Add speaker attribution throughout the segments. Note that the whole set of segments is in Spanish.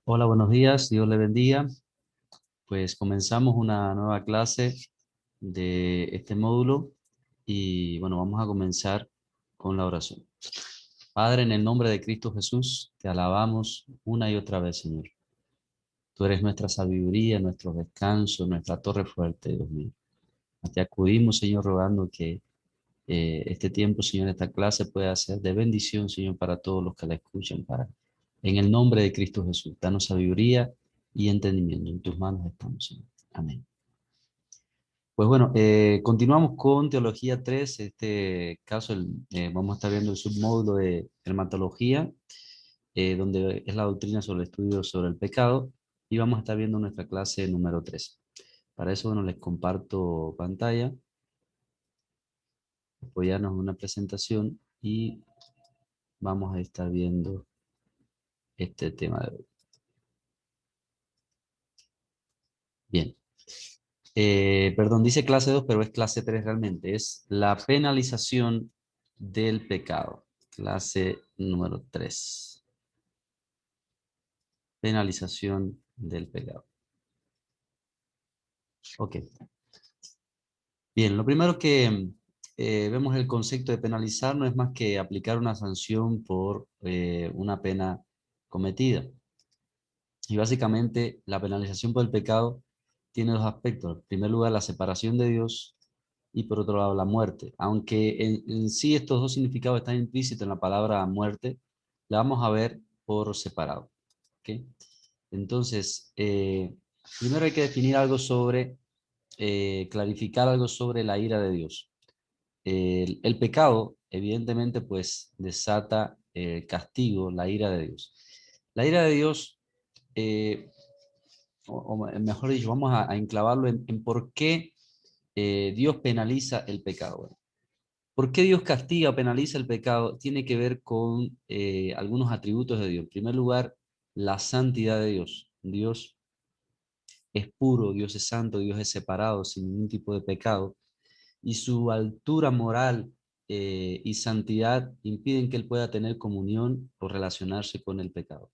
Speaker 1: Hola, buenos días, Dios le bendiga. Pues comenzamos una nueva clase de este módulo y bueno, vamos a comenzar con la oración. Padre, en el nombre de Cristo Jesús, te alabamos una y otra vez, Señor. Tú eres nuestra sabiduría, nuestro descanso, nuestra torre fuerte, Dios mío. Te acudimos, Señor, rogando que este tiempo, Señor, esta clase pueda ser de bendición, Señor, para todos los que la escuchan, en el nombre de Cristo Jesús, danos sabiduría y entendimiento. En tus manos estamos, Señor. Amén. Pues bueno, continuamos con Teología 3. Este caso, vamos a estar viendo el submódulo de Hermatología, donde es la doctrina sobre el estudio sobre el pecado, y vamos a estar viendo nuestra clase número 3. Para eso, bueno, les comparto pantalla, apoyarnos en una presentación y vamos a estar viendo este tema de hoy. Bien. Perdón, dice clase 2, pero es clase 3 realmente. Es la penalización del pecado. Clase número 3. Penalización del pecado. Ok. Bien, lo primero que vemos el concepto de penalizar no es más que aplicar una sanción por una pena cometida. Y básicamente la penalización por el pecado tiene dos aspectos. En primer lugar, la separación de Dios y por otro lado la muerte. Aunque en sí estos dos significados están implícitos en la palabra muerte, la vamos a ver por separado. ¿Ok? Entonces, primero hay que definir algo sobre, clarificar algo sobre la ira de Dios. El pecado, evidentemente, pues desata castigo, la ira de Dios. La ira de Dios eh, o mejor dicho, vamos a enclavarlo en por qué Dios penaliza el pecado. Bueno, ¿por qué Dios castiga o penaliza el pecado? Tiene que ver con algunos atributos de Dios. En primer lugar, la santidad de Dios. Dios es puro, Dios es santo, Dios es separado, sin ningún tipo de pecado. Y su altura moral y santidad impiden que Él pueda tener comunión o relacionarse con el pecado.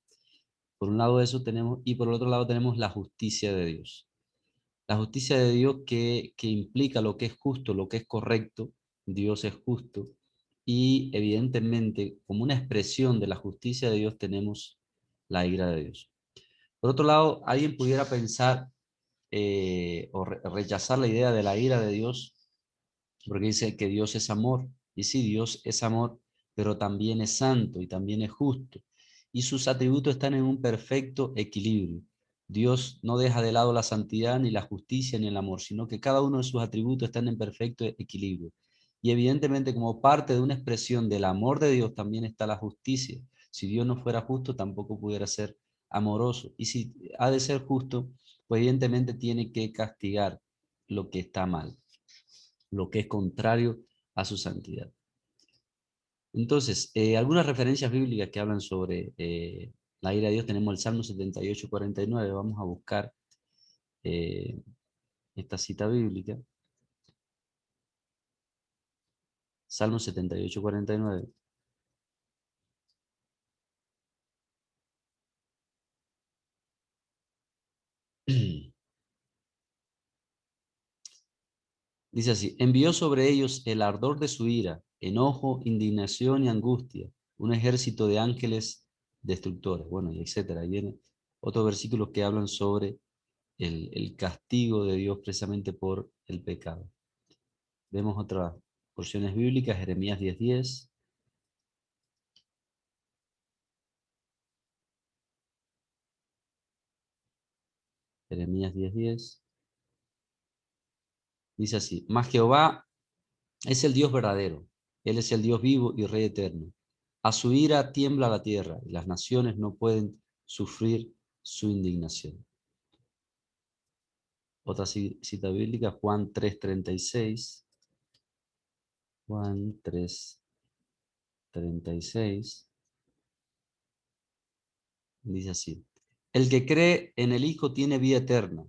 Speaker 1: Por un lado eso tenemos, y por el otro lado tenemos la justicia de Dios. La justicia de Dios que implica lo que es justo, lo que es correcto. Dios es justo. Y evidentemente, como una expresión de la justicia de Dios, tenemos la ira de Dios. Por otro lado, alguien pudiera pensar rechazar la idea de la ira de Dios, porque dice que Dios es amor. Y sí, Dios es amor, pero también es santo y también es justo. Y sus atributos están en un perfecto equilibrio. Dios no deja de lado la santidad, ni la justicia, ni el amor, sino que cada uno de sus atributos están en perfecto equilibrio. Y evidentemente, como parte de una expresión del amor de Dios, también está la justicia. Si Dios no fuera justo, tampoco pudiera ser amoroso. Y si ha de ser justo, pues evidentemente tiene que castigar lo que está mal, lo que es contrario a su santidad. Entonces, algunas referencias bíblicas que hablan sobre la ira de Dios, tenemos el Salmo 78:49. Vamos a buscar eh, esta cita bíblica. Salmo 78:49. Dice así: envió sobre ellos el ardor de su ira, enojo, indignación y angustia, un ejército de ángeles destructores. Bueno, y etcétera. Ahí viene otros versículos que hablan sobre el castigo de Dios precisamente por el pecado. Vemos otras porciones bíblicas, Jeremías 10:10. Jeremías 10:10. Dice así: mas Jehová es el Dios verdadero, Él es el Dios vivo y Rey eterno. A su ira tiembla la tierra y las naciones no pueden sufrir su indignación. Otra cita bíblica, Juan 3:36. Juan 3:36. Dice así: el que cree en el Hijo tiene vida eterna,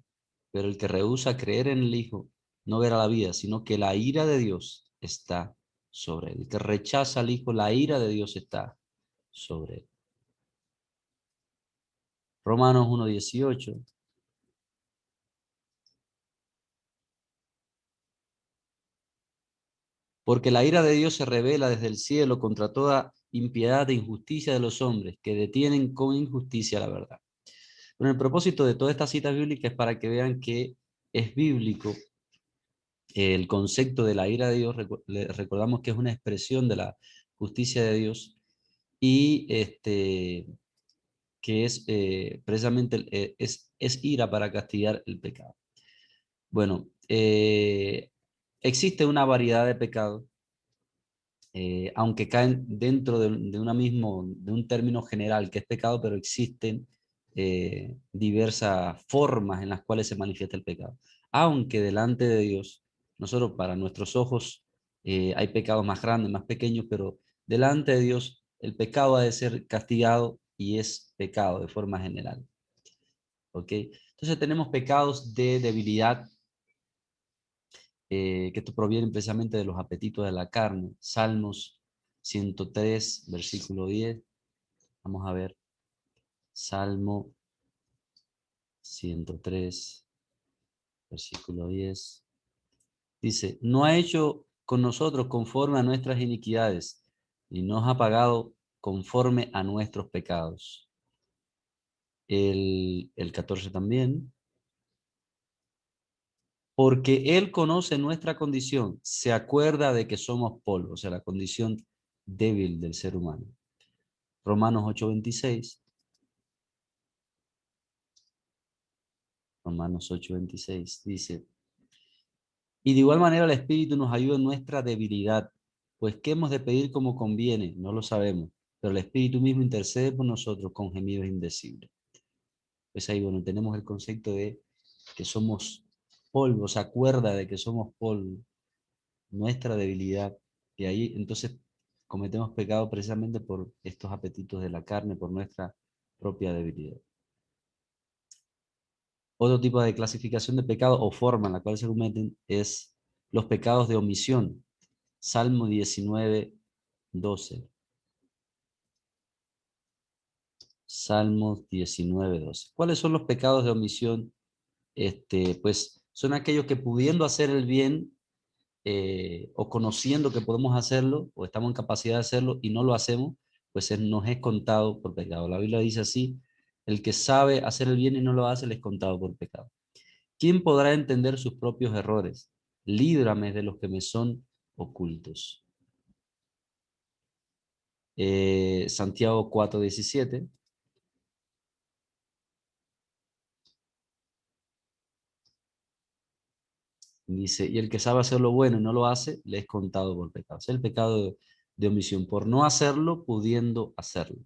Speaker 1: pero el que rehúsa creer en el Hijo no verá la vida, sino que la ira de Dios está sobre él. El que rechaza al Hijo, la ira de Dios está sobre él. Romanos 1:18. Porque la ira de Dios se revela desde el cielo contra toda impiedad e injusticia de los hombres, que detienen con injusticia la verdad. Bueno, el propósito de toda esta cita bíblica es para que vean que es bíblico el concepto de la ira de Dios. Recordamos que es una expresión de la justicia de Dios y que es precisamente es ira para castigar el pecado. Bueno, existe una variedad de pecados, aunque caen dentro de un término general que es pecado, pero existen diversas formas en las cuales se manifiesta el pecado. Aunque delante de Dios, nosotros para nuestros ojos hay pecados más grandes, más pequeños, pero delante de Dios el pecado ha de ser castigado y es pecado de forma general. ¿Ok? Entonces tenemos pecados de debilidad, que esto proviene precisamente de los apetitos de la carne. Salmos 103, versículo 10. Vamos a ver. Salmo 103, versículo 10. Dice, no ha hecho con nosotros conforme a nuestras iniquidades, y nos ha pagado conforme a nuestros pecados. El 14 también. Porque Él conoce nuestra condición, se acuerda de que somos polvo, o sea, la condición débil del ser humano. Romanos 8:26. Romanos 8:26 dice, y de igual manera el Espíritu nos ayuda en nuestra debilidad, pues ¿qué hemos de pedir como conviene? No lo sabemos, pero el Espíritu mismo intercede por nosotros con gemidos indecibles. Pues ahí, bueno, tenemos el concepto de que somos polvo, se acuerda de que somos polvo, nuestra debilidad, y ahí entonces cometemos pecado precisamente por estos apetitos de la carne, por nuestra propia debilidad. Otro tipo de clasificación de pecado o forma en la cual se cometen es los pecados de omisión. Salmo 19:12. Salmos 19:12. ¿Cuáles son los pecados de omisión? Pues son aquellos que pudiendo hacer el bien, o conociendo que podemos hacerlo, o estamos en capacidad de hacerlo y no lo hacemos, pues nos es contado por pecado. La Biblia dice así, el que sabe hacer el bien y no lo hace, le es contado por pecado. ¿Quién podrá entender sus propios errores? Líbrame de los que me son ocultos. Santiago 4:17. Dice, y el que sabe hacer lo bueno y no lo hace, le es contado por pecado. Es el pecado de omisión, por no hacerlo, pudiendo hacerlo.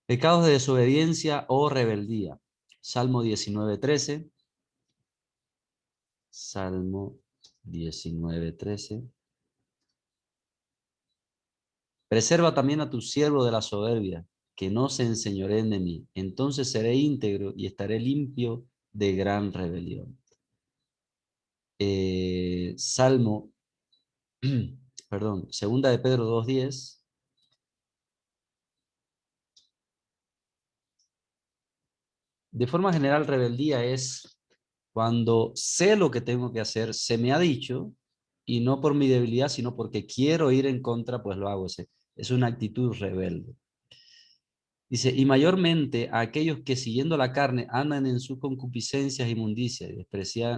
Speaker 1: Pecados de desobediencia o rebeldía. Salmo 19:13. Salmo 19:13. Preserva también a tu siervo de la soberbia, que no se enseñoreen de mí. Entonces seré íntegro y estaré limpio de gran rebelión. Salmo, perdón, segunda de Pedro 2:10. De forma general, rebeldía es cuando sé lo que tengo que hacer, se me ha dicho, y no por mi debilidad, sino porque quiero ir en contra, pues lo hago. Es una actitud rebelde. Dice, y mayormente a aquellos que siguiendo la carne andan en sus concupiscencias e inmundicias, y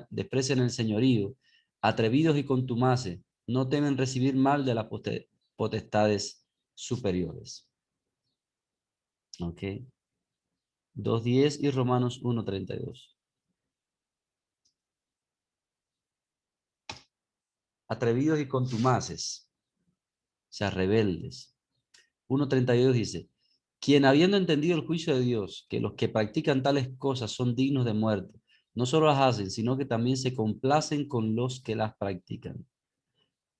Speaker 1: desprecian el señorío, atrevidos y contumaces, no temen recibir mal de las potestades superiores. ¿Ok? 2:10 y Romanos 1:32. Atrevidos y contumaces, o sea, rebeldes. 1:32 dice, quien habiendo entendido el juicio de Dios, que los que practican tales cosas son dignos de muerte, no solo las hacen, sino que también se complacen con los que las practican.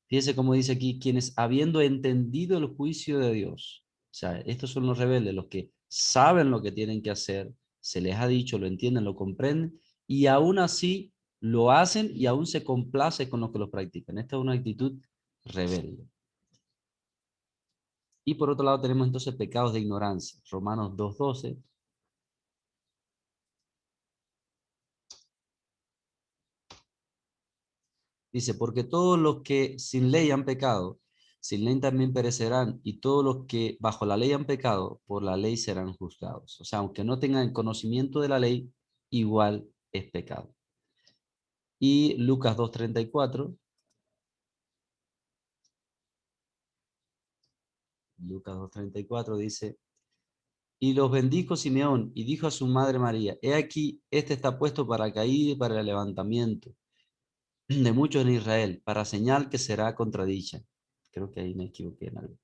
Speaker 1: Fíjense cómo dice aquí, quienes habiendo entendido el juicio de Dios, o sea, estos son los rebeldes, los que saben lo que tienen que hacer, se les ha dicho, lo entienden, lo comprenden, y aún así lo hacen y aún se complace con los que los practican. Esta es una actitud rebelde. Y por otro lado tenemos entonces pecados de ignorancia. Romanos 2:12. Dice, porque todos los que sin ley han pecado, sin ley también perecerán, y todos los que bajo la ley han pecado, por la ley serán juzgados. O sea, aunque no tengan conocimiento de la ley, igual es pecado. Y Lucas 2:34. Lucas 2:34 dice, y los bendijo Simeón, y dijo a su madre María, he aquí, este está puesto para caída y para el levantamiento de muchos en Israel, para señal que será contradicha. Creo que ahí me equivoqué en algo.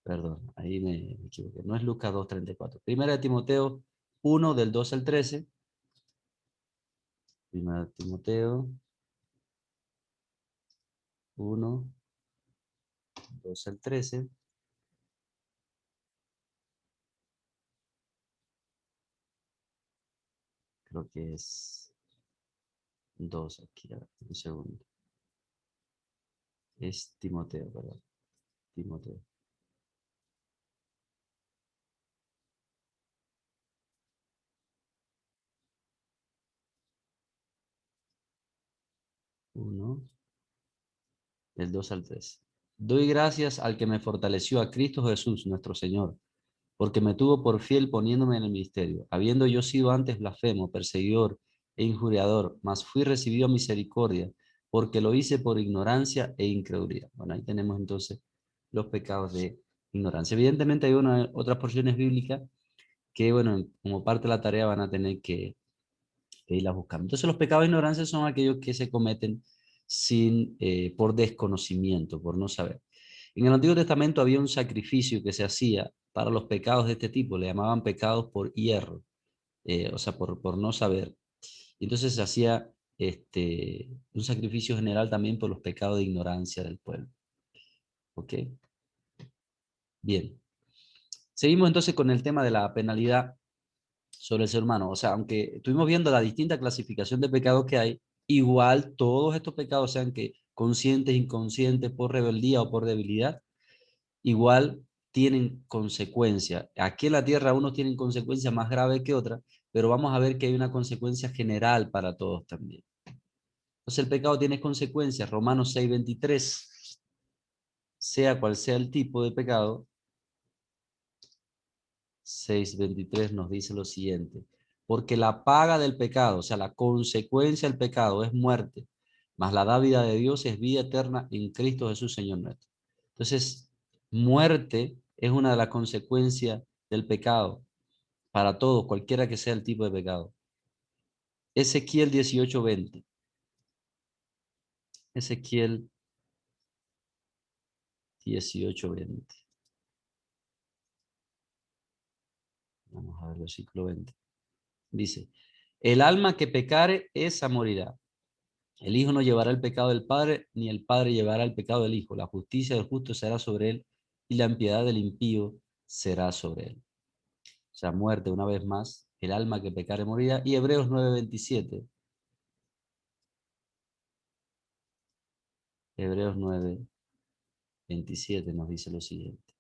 Speaker 1: Perdón, ahí me equivoqué. No es Lucas 2:34. Primera de Timoteo 1, del 2 al 13. Primera de Timoteo 1, 2 al 13. Creo que es 2 aquí. A ver, un segundo. Es Timoteo, perdón. Timoteo. 1, del 2 al 13. Doy gracias al que me fortaleció, a Cristo Jesús, nuestro Señor, porque me tuvo por fiel poniéndome en el ministerio, habiendo yo sido antes blasfemo, perseguidor e injuriador, mas fui recibido a misericordia, porque lo hice por ignorancia e incredulidad. Bueno, ahí tenemos entonces los pecados de ignorancia. Evidentemente hay otras porciones bíblicas que, bueno, como parte de la tarea van a tener que irlas buscando. Entonces los pecados de ignorancia son aquellos que se cometen por desconocimiento, por no saber. En el Antiguo Testamento había un sacrificio que se hacía para los pecados de este tipo, le llamaban pecados por hierro, o sea, por no saber. Y entonces se hacía un sacrificio general también por los pecados de ignorancia del pueblo. ¿Ok? Bien. Seguimos entonces con el tema de la penalidad sobre el ser humano. O sea, aunque estuvimos viendo la distinta clasificación de pecados que hay, igual todos estos pecados, sean que conscientes, inconscientes, por rebeldía o por debilidad, igual tienen consecuencias. Aquí en la tierra unos tienen consecuencias más graves que otras, pero vamos a ver que hay una consecuencia general para todos también. Entonces el pecado tiene consecuencias. Romanos 6:23, sea cual sea el tipo de pecado, 6:23 nos dice lo siguiente, porque la paga del pecado, o sea, la consecuencia del pecado es muerte, mas la dávida de Dios es vida eterna en Cristo Jesús, Señor nuestro. Entonces, muerte es una de las consecuencias del pecado para todos, cualquiera que sea el tipo de pecado. Ezequiel 18:20. Ezequiel 18:20. Vamos a ver el versículo 20. Dice, el alma que pecare, esa morirá. El Hijo no llevará el pecado del Padre, ni el Padre llevará el pecado del Hijo. La justicia del justo será sobre él, y la impiedad del impío será sobre él. O sea, muerte una vez más, el alma que pecare morirá. Y Hebreos 9:27. Hebreos 9:27 nos dice lo siguiente.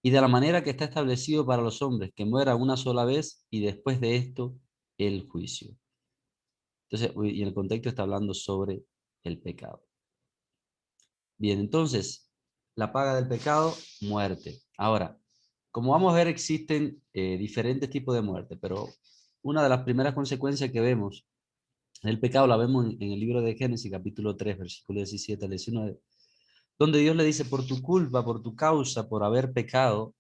Speaker 1: Y de la manera que está establecido para los hombres, que muera una sola vez, y después de esto, el juicio. Entonces, y en el contexto está hablando sobre el pecado. Bien, entonces, la paga del pecado, muerte. Ahora, como vamos a ver, existen diferentes tipos de muerte, pero una de las primeras consecuencias que vemos del pecado la vemos en el libro de Génesis, capítulo 3, versículo 17 al 19, donde Dios le dice, por tu culpa, por tu causa, por haber pecado,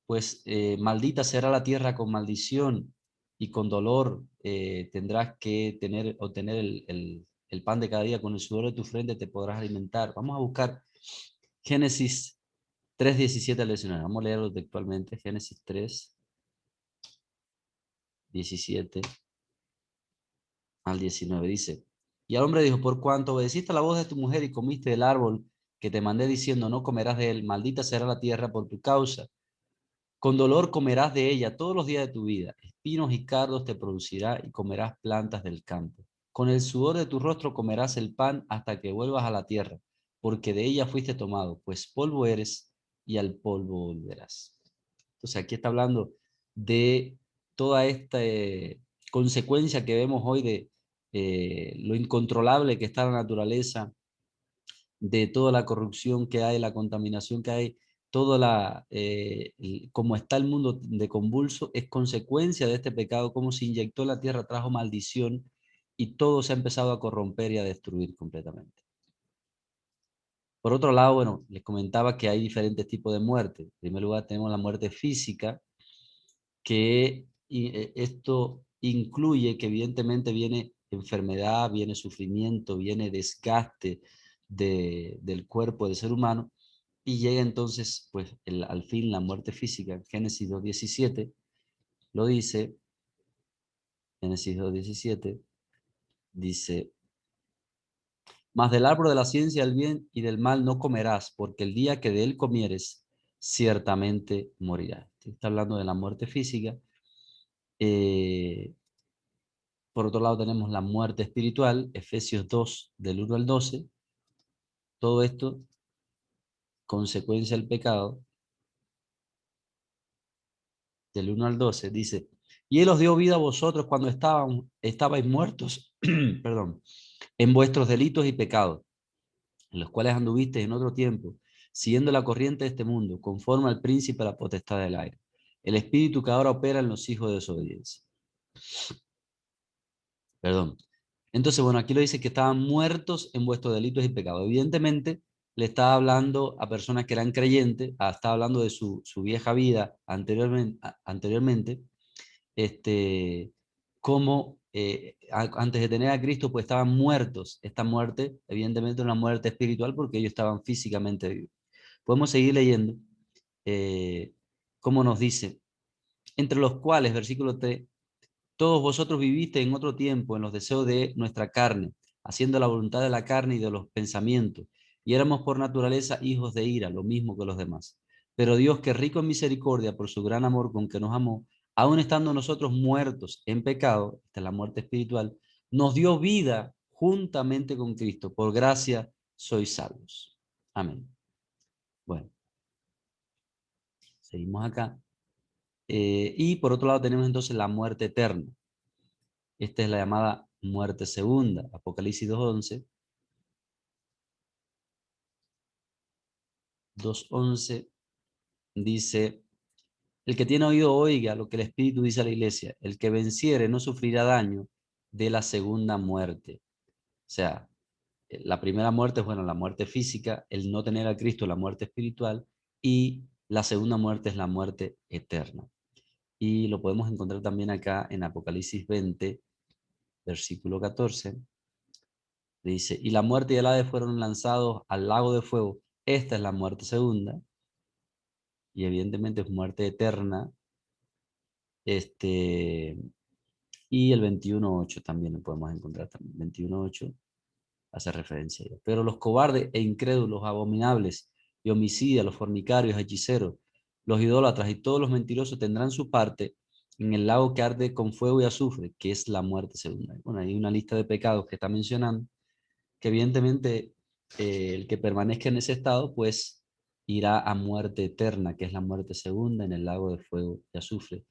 Speaker 1: pues maldita será la tierra con maldición y con dolor tendrás que obtener el pan de cada día, con el sudor de tu frente te podrás alimentar. Vamos a buscar Génesis 3:17 al 19. Vamos a leerlo textualmente. Génesis 3:17 al 19. Dice, y al hombre dijo, por cuanto obedeciste a la voz de tu mujer y comiste del árbol que te mandé diciendo, no comerás de él, maldita será la tierra por tu causa. Con dolor comerás de ella todos los días de tu vida. Espinos y cardos te producirá y comerás plantas del campo. Con el sudor de tu rostro comerás el pan hasta que vuelvas a la tierra, porque de ella fuiste tomado, pues polvo eres y al polvo volverás. Entonces aquí está hablando de toda esta consecuencia que vemos hoy de lo incontrolable que está la naturaleza, de toda la corrupción que hay, la contaminación que hay, toda como está el mundo de convulso, es consecuencia de este pecado, cómo se inyectó en la tierra, trajo maldición y todo se ha empezado a corromper y a destruir completamente. Por otro lado, bueno, les comentaba que hay diferentes tipos de muerte. En primer lugar, tenemos la muerte física, que esto incluye que evidentemente viene enfermedad, viene sufrimiento, viene desgaste del cuerpo del ser humano y llega entonces pues al fin la muerte física. Génesis 2:17 lo dice, Génesis 2:17 dice: mas del árbol de la ciencia del bien y del mal no comerás, porque el día que de él comieres, ciertamente morirás. Está hablando de la muerte física. Eh, Por otro lado tenemos la muerte espiritual, Efesios 2, del 1 al 12. Todo esto, consecuencia del pecado, del 1 al 12, dice: y Él os dio vida a vosotros cuando estabais muertos, perdón, en vuestros delitos y pecados, en los cuales anduvisteis en otro tiempo, siguiendo la corriente de este mundo, conforme al príncipe de la potestad del aire, el espíritu que ahora opera en los hijos de desobediencia. Perdón. Entonces, bueno, aquí lo dice que estaban muertos en vuestros delitos y pecados. Evidentemente, le estaba hablando a personas que eran creyentes, estaba hablando de su vieja vida anteriormente, como antes de tener a Cristo, pues estaban muertos. Esta muerte, evidentemente, una muerte espiritual porque ellos estaban físicamente vivos. Podemos seguir leyendo cómo nos dice, entre los cuales, versículo 3, todos vosotros viviste en otro tiempo en los deseos de nuestra carne, haciendo la voluntad de la carne y de los pensamientos, y éramos por naturaleza hijos de ira, lo mismo que los demás. Pero Dios, que rico en misericordia por su gran amor con que nos amó, aun estando nosotros muertos en pecado, esta es la muerte espiritual, nos dio vida juntamente con Cristo. Por gracia sois salvos. Amén. Bueno, seguimos acá. Y por otro lado tenemos entonces la muerte eterna. Esta es la llamada muerte segunda. Apocalipsis 2:11. 2:11 dice: el que tiene oído oiga lo que el Espíritu dice a la iglesia. El que venciere no sufrirá daño de la segunda muerte. O sea, la primera muerte es, bueno, la muerte física, el no tener a Cristo, la muerte espiritual, y la segunda muerte es la muerte eterna. Y lo podemos encontrar también acá en Apocalipsis 20, versículo 14. Dice: y la muerte y el Hades fueron lanzados al lago de fuego. Esta es la muerte segunda, y evidentemente es muerte eterna. Y el 21:8 también lo podemos encontrar. 21:8 hace referencia a ello. Pero los cobardes e incrédulos, abominables y homicidas, los fornicarios, hechiceros, los idólatras y todos los mentirosos tendrán su parte en el lago que arde con fuego y azufre, que es la muerte segunda. Bueno, hay una lista de pecados que está mencionando, que evidentemente el que permanezca en ese estado, pues irá a muerte eterna, que es la muerte segunda en el lago de fuego y azufre,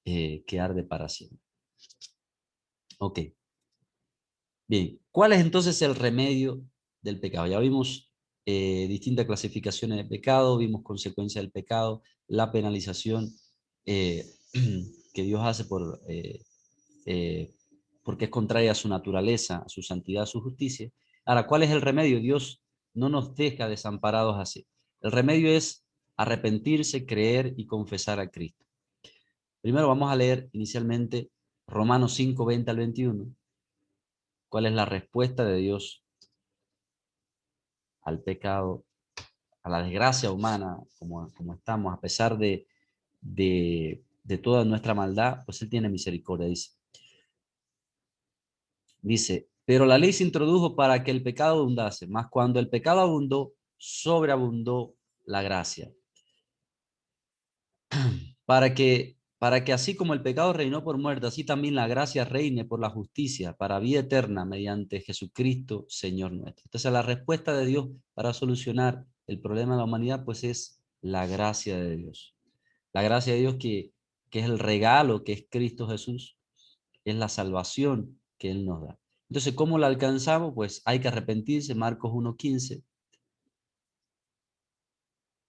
Speaker 1: que arde para siempre. Ok, bien. ¿Cuál es entonces el remedio del pecado? Ya vimos distintas clasificaciones de pecado, vimos consecuencias del pecado, la penalización eh, que Dios hace eh, porque es contraria a su naturaleza, a su santidad, a su justicia. Ahora, ¿cuál es el remedio? Dios no nos deja desamparados así. El remedio es arrepentirse, creer y confesar a Cristo. Primero vamos a leer inicialmente Romanos 5:20 al 21. ¿Cuál es la respuesta de Dios al pecado, a la desgracia humana, como estamos, a pesar de toda nuestra maldad? Pues Él tiene misericordia, dice, pero la ley se introdujo para que el pecado abundase, mas cuando el pecado abundó, sobreabundó la gracia, para que para que así como el pecado reinó por muerte, así también la gracia reine por la justicia, para vida eterna, mediante Jesucristo, Señor nuestro. Entonces la respuesta de Dios para solucionar el problema de la humanidad, pues es la gracia de Dios. La gracia de Dios que es el regalo que es Cristo Jesús, es la salvación que Él nos da. Entonces, ¿cómo la alcanzamos? Pues hay que arrepentirse, Marcos 1:15.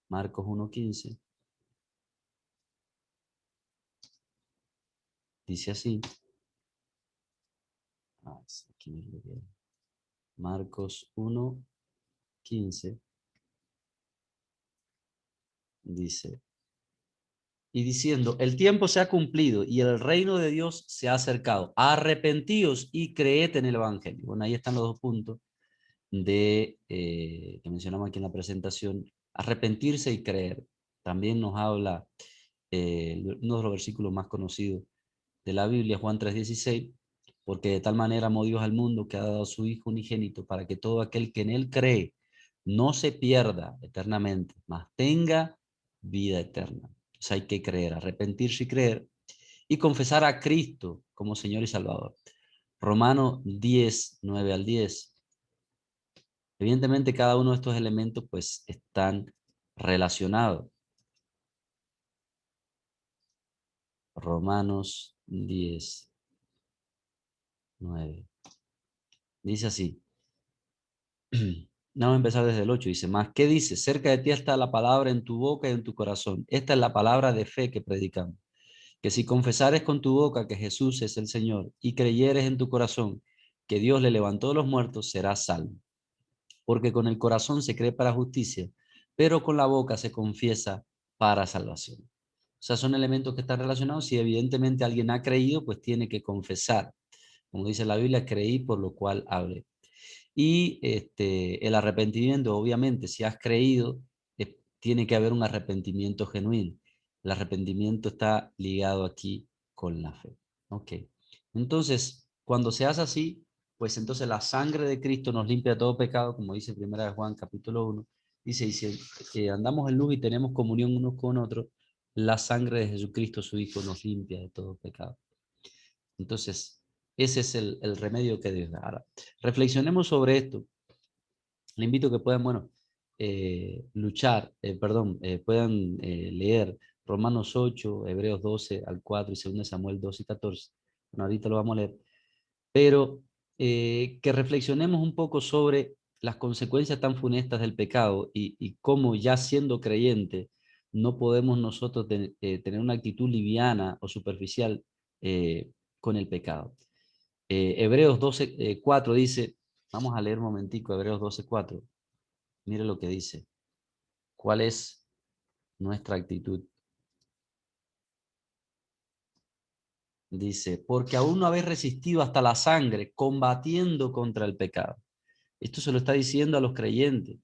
Speaker 1: Marcos 1:15. Dice así. Aquí me lo veo. Marcos 1:15 dice, y diciendo, el tiempo se ha cumplido y el reino de Dios se ha acercado. Arrepentíos y creed en el Evangelio. Bueno, ahí están los dos puntos que mencionamos aquí en la presentación. Arrepentirse y creer. También nos habla uno de los versículos más conocidos de la Biblia, Juan 3:16, porque de tal manera amó Dios al mundo que ha dado a su Hijo unigénito para que todo aquel que en él cree no se pierda eternamente, mas tenga vida eterna. Entonces hay que creer, arrepentirse y creer y confesar a Cristo como Señor y Salvador. Romanos 10:9-10. Evidentemente cada uno de estos elementos pues están relacionados. Romanos 10:9. Dice así. Vamos a empezar desde el 8. Dice, más, ¿qué dice? Cerca de ti está la palabra en tu boca y en tu corazón. Esta es la palabra de fe que predicamos. Que si confesares con tu boca que Jesús es el Señor y creyeres en tu corazón que Dios le levantó de los muertos, serás salvo. Porque con el corazón se cree para justicia, pero con la boca se confiesa para salvación. O sea, son elementos que están relacionados. Si evidentemente alguien ha creído, pues tiene que confesar. Como dice la Biblia, creí por lo cual hablé. Y el arrepentimiento, obviamente, si has creído, tiene que haber un arrepentimiento genuino. El arrepentimiento está ligado aquí con la fe. Ok. Entonces, cuando se hace así, pues entonces la sangre de Cristo nos limpia de todo pecado, como dice 1 Juan capítulo 1. Dice, y si andamos en luz y tenemos comunión unos con otros, la sangre de Jesucristo, su Hijo, nos limpia de todo pecado. Entonces, ese es el remedio que Dios da. Ahora, reflexionemos sobre esto. Le invito a que puedan, bueno, puedan leer Romanos 8, Hebreos 12 al 4 y 2 Samuel 12 y 14. Bueno, ahorita lo vamos a leer. Pero que reflexionemos un poco sobre las consecuencias tan funestas del pecado y cómo ya siendo creyente no podemos nosotros tener una actitud liviana o superficial con el pecado. Hebreos 12:4 dice, vamos a leer un momentico, Hebreos 12:4. Mire lo que dice. ¿Cuál es nuestra actitud? Dice, porque aún no habéis resistido hasta la sangre, combatiendo contra el pecado. Esto se lo está diciendo a los creyentes.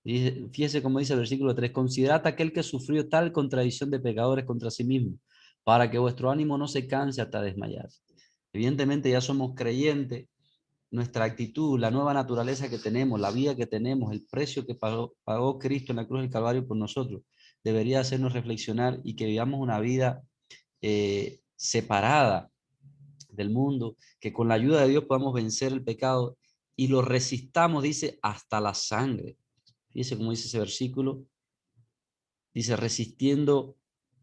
Speaker 1: Dice, fíjese cómo dice el versículo 3, considerad aquel que sufrió tal contradicción de pecadores contra sí mismo, para que vuestro ánimo no se canse hasta desmayar. Evidentemente ya somos creyentes, nuestra actitud, la nueva naturaleza que tenemos, la vida que tenemos, el precio que pagó Cristo en la cruz del Calvario por nosotros, debería hacernos reflexionar y que vivamos una vida separada del mundo, que con la ayuda de Dios podamos vencer el pecado y lo resistamos, dice, hasta la sangre. Fíjese cómo dice ese versículo, dice, resistiendo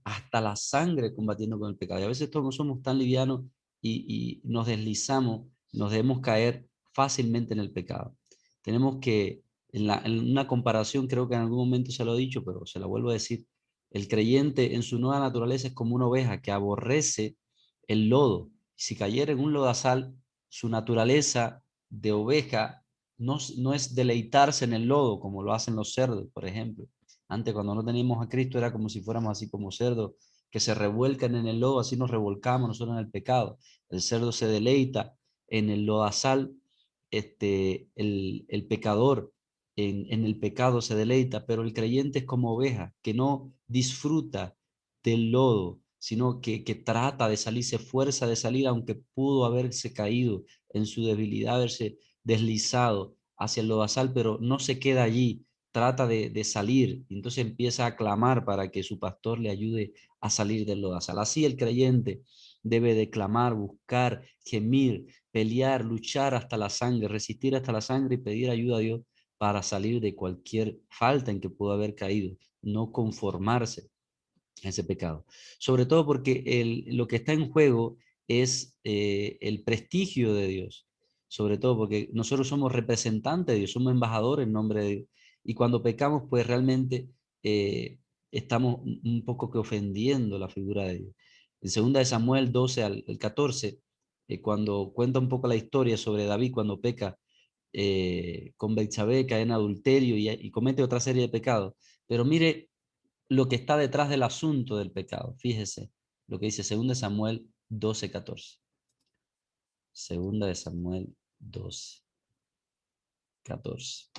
Speaker 1: hasta la sangre, combatiendo con el pecado. Y a veces todos somos tan livianos y nos deslizamos, nos debemos caer fácilmente en el pecado. Tenemos que, en una comparación, creo que en algún momento se lo he dicho, pero se la vuelvo a decir, el creyente en su nueva naturaleza es como una oveja que aborrece el lodo. Si cayera en un lodazal, su naturaleza de oveja no es deleitarse en el lodo como lo hacen los cerdos, por ejemplo. Antes, cuando no teníamos a Cristo, era como si fuéramos así como cerdos que se revuelcan en el lodo, así nos revolcamos nosotros en el pecado. El cerdo se deleita en el lodazal, el pecador en el pecado se deleita, pero el creyente es como oveja que no disfruta del lodo, sino que trata de salir, se esfuerza de salir, aunque pudo haberse caído en su debilidad, haberse deslizado hacia el lodazal, pero no se queda allí, trata de salir, y entonces empieza a clamar para que su pastor le ayude a salir del lodazal. Así el creyente debe de clamar, buscar, gemir, pelear, luchar hasta la sangre, resistir hasta la sangre y pedir ayuda a Dios para salir de cualquier falta en que pueda haber caído, no conformarse a ese pecado. Sobre todo porque lo que está en juego es el prestigio de Dios, sobre todo porque nosotros somos representantes de Dios, somos embajadores en nombre de Dios, y cuando pecamos pues realmente estamos un poco que ofendiendo la figura de Dios. En 2 de Samuel 12 al 14, cuando cuenta un poco la historia sobre David cuando peca con Betsabé, cae en adulterio y comete otra serie de pecados. Pero mire lo que está detrás del asunto del pecado. Fíjese lo que dice 2 de Samuel 12:14. 2 de Samuel 12:14.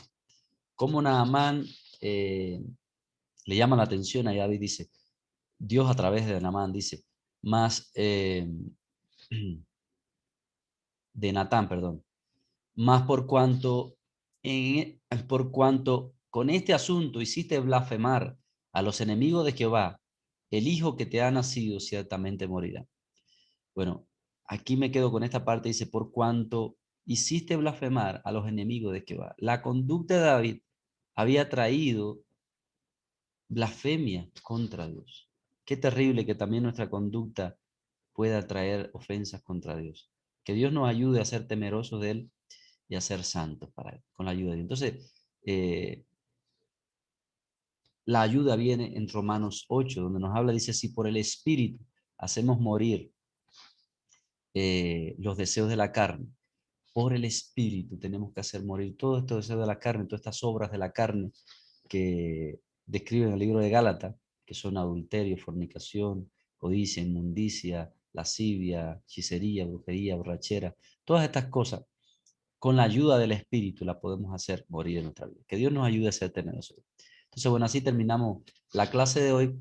Speaker 1: Como Naamán le llama la atención a David, dice, Dios a través de Naamán dice, más de Natán, perdón, más por cuanto con este asunto hiciste blasfemar a los enemigos de Jehová, el hijo que te ha nacido ciertamente morirá. Bueno, aquí me quedo con esta parte, dice, por cuanto hiciste blasfemar a los enemigos de Jehová. La conducta de David había traído blasfemia contra Dios. Qué terrible que también nuestra conducta pueda traer ofensas contra Dios. Que Dios nos ayude a ser temerosos de Él y a ser santos para Él, con la ayuda de Dios. Entonces, la ayuda viene en Romanos 8, donde nos habla, dice, si por el Espíritu hacemos morir los deseos de la carne, por el Espíritu tenemos que hacer morir todos estos deseos de la carne, todas estas obras de la carne que describe en el libro de Gálatas, que son adulterio, fornicación, codicia, inmundicia, lascivia, hechicería, brujería, borrachera, todas estas cosas, con la ayuda del Espíritu la podemos hacer morir en nuestra vida. Que Dios nos ayude a ser temerosos. Entonces, bueno, así terminamos la clase de hoy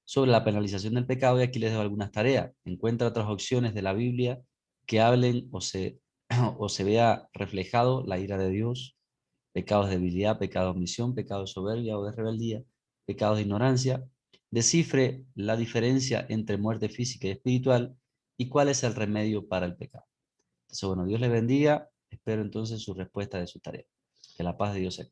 Speaker 1: sobre la penalización del pecado y aquí les dejo algunas tareas. Encuentra otras opciones de la Biblia que hablen o se vea reflejado la ira de Dios, pecados de debilidad, pecado de omisión, pecado de soberbia o de rebeldía, pecados de ignorancia. Descifre la diferencia entre muerte física y espiritual y cuál es el remedio para el pecado. Entonces, bueno, Dios les bendiga. Espero entonces su respuesta de su tarea. Que la paz de Dios sea.